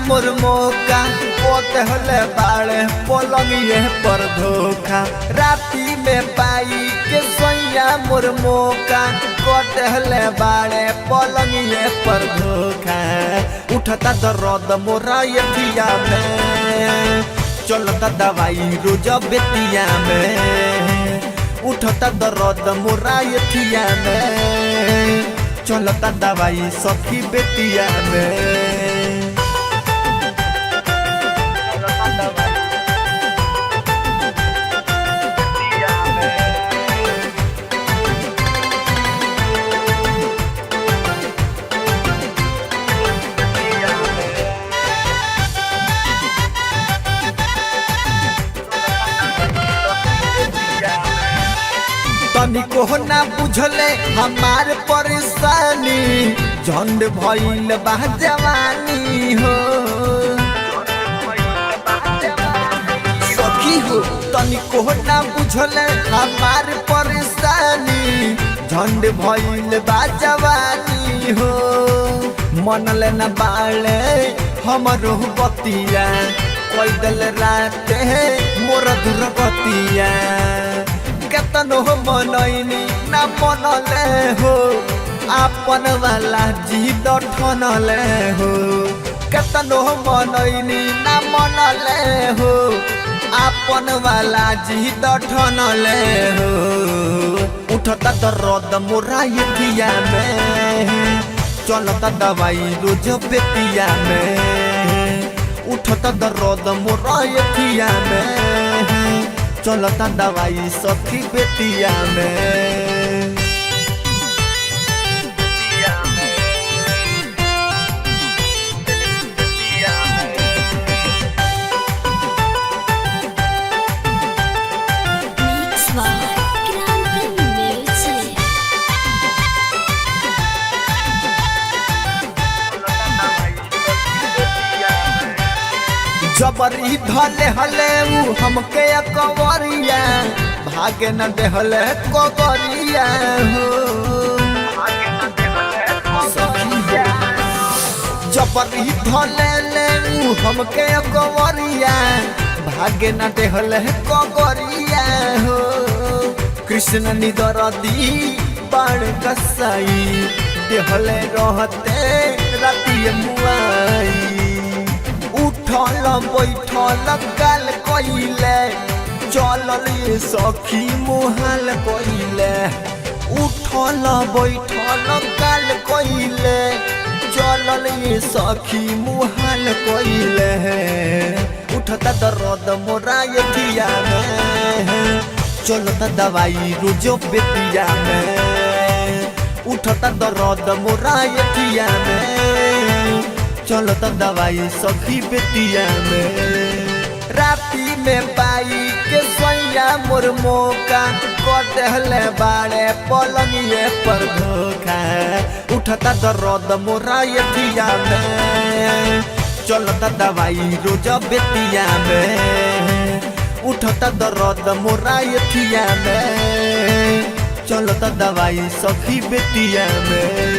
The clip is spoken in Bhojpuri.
मोर मौका पहले बाड़े पलंगिए पर धोखा राती में पाई के सैया मोर मौका पहले बाड़े पलंगिए पर धोखा उठता दर्द मोरा यथिया में चलता दवाई रोज बेतिया में उठता दर्द मोरा यथिया में चलता दवाई सखी बेतिया में। तनिको ना बुझले हमार परेशानी झंड भइल बा जवानी हो सखी हो तनिको ना बुझले हमार परेशानी झंड भइल बा जवानी हो मनले न बाले हमरो बतिया पैदल राते मोर दुर्गतिया केतनो मनैनी ना मनले हो आपन वाला जीद ठनले हो केतनो मनैनी ना मनले हो आपन वाला जीद ठनले हो उठता दर्द मोरा यथिया में चलता दवाई रोज बेतिया में उठता दर्द मोरा यथिया में चलता दवाई सखी बेतिया में। जबरी धले हले उ हमके कवरिया भागे न देहले कगरिया हो जबरी धले ले उ हमके कवरिया भागे न देहले कगरिया हो कृष्ण निदरदी बाण कसाई देहले रहते राती मुआई उठल बैठल गाल कइले चलल सखी मुहाल कइले उठल बैठल गाल कइले चलल सखी मुहाल कइले उठता दर्द मोरा यथिया में चलता दवाई रोज बेतिया में उठता दर्द मोरा यथिया में चलता दवाई सखी बेतिया में राती में पाई के सैया मोर मौका कटहले बाड़े पलंगिए पर धोखा उठता दर्द मोरा यथिया में चलता दवाई रोज बेतिया में उठता दर्द मोरा यथिया में चलता दवाई सखी बेतिया में।